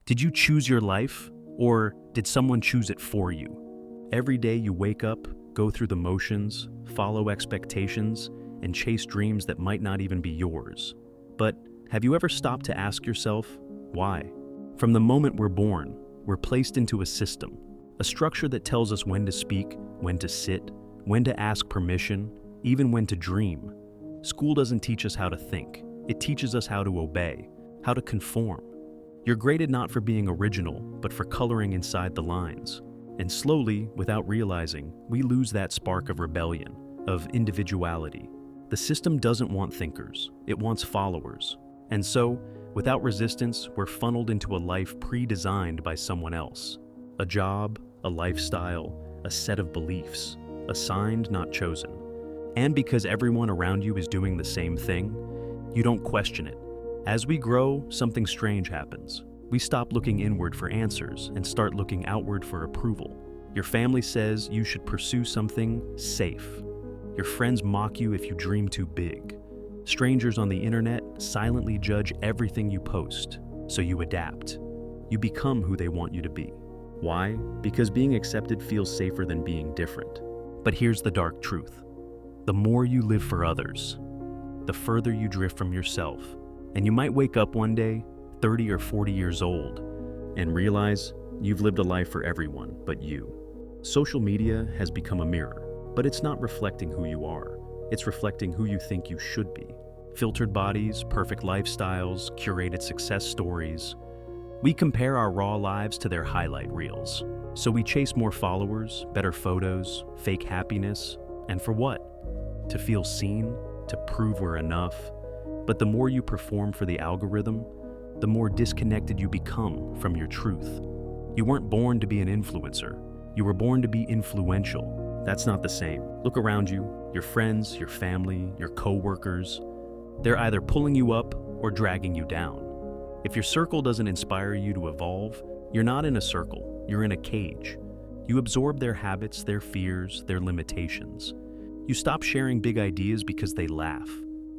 Did you choose your life, or did someone choose it for you? Every day you wake up, go through the motions, follow expectations, and chase dreams that might not even be yours. But have you ever stopped to ask yourself, why? From the moment we're born, we're placed into a system, a structure that tells us when to speak, when to sit, when to ask permission, even when to dream. School doesn't teach us how to think. It teaches us how to obey, how to conform. You're graded not for being original, but for coloring inside the lines. And slowly, without realizing, we lose that spark of rebellion, of individuality. The system doesn't want thinkers, it wants followers. And so, without resistance, we're funneled into a life pre-designed by someone else. A job, a lifestyle, a set of beliefs, assigned, not chosen. And because everyone around you is doing the same thing, you don't question it. As we grow, something strange happens. We stop looking inward for answers and start looking outward for approval. Your family says you should pursue something safe. Your friends mock you if you dream too big. Strangers on the internet silently judge everything you post, so you adapt. You become who they want you to be. Why? Because being accepted feels safer than being different. But here's the dark truth. The more you live for others, the further you drift from yourself. And you might wake up one day, 30 or 40 years old, and realize you've lived a life for everyone but you. Social media has become a mirror, but it's not reflecting who you are. It's reflecting who you think you should be. Filtered bodies, perfect lifestyles, curated success stories. We compare our raw lives to their highlight reels. So we chase more followers, better photos, fake happiness. And for what? To feel seen, to prove we're enough. But the more you perform for the algorithm, the more disconnected you become from your truth. You weren't born to be an influencer. You were born to be influential. That's not the same. Look around you, your friends, your family, your co-workers. They're either pulling you up or dragging you down. If your circle doesn't inspire you to evolve, you're not in a circle, you're in a cage. You absorb their habits, their fears, their limitations. You stop sharing big ideas because they laugh.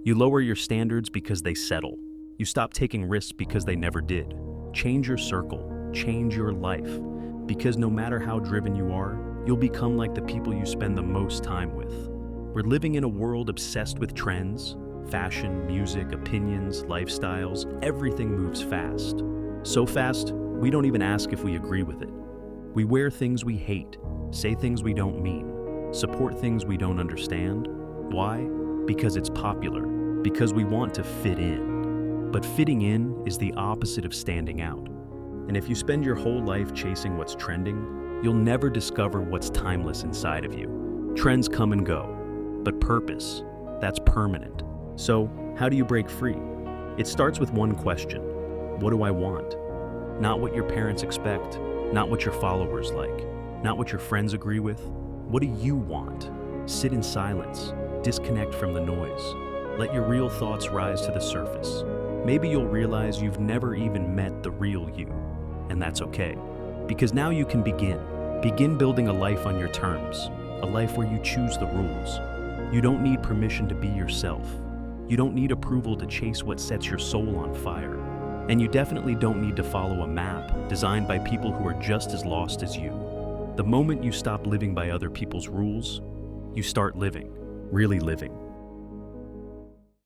You lower your standards because they settle. You stop taking risks because they never did. Change your circle, change your life. Because no matter how driven you are, you'll become like the people you spend the most time with. We're living in a world obsessed with trends, fashion, music, opinions, lifestyles. Everything moves fast. So fast, we don't even ask if we agree with it. We wear things we hate, say things we don't mean, support things we don't understand. Why? Because it's popular, because we want to fit in. But fitting in is the opposite of standing out. And if you spend your whole life chasing what's trending, you'll never discover what's timeless inside of you. Trends come and go, but purpose, that's permanent. So, how do you break free? It starts with one question. What do I want? Not what your parents expect, not what your followers like, not what your friends agree with. What do you want? Sit in silence. Disconnect from the noise. Let your real thoughts rise to the surface. Maybe you'll realize you've never even met the real you, and that's okay. Because now you can begin. Begin building a life on your terms, a life where you choose the rules. You don't need permission to be yourself. You don't need approval to chase what sets your soul on fire. And you definitely don't need to follow a map designed by people who are just as lost as you. The moment you stop living by other people's rules, you start living. Really living.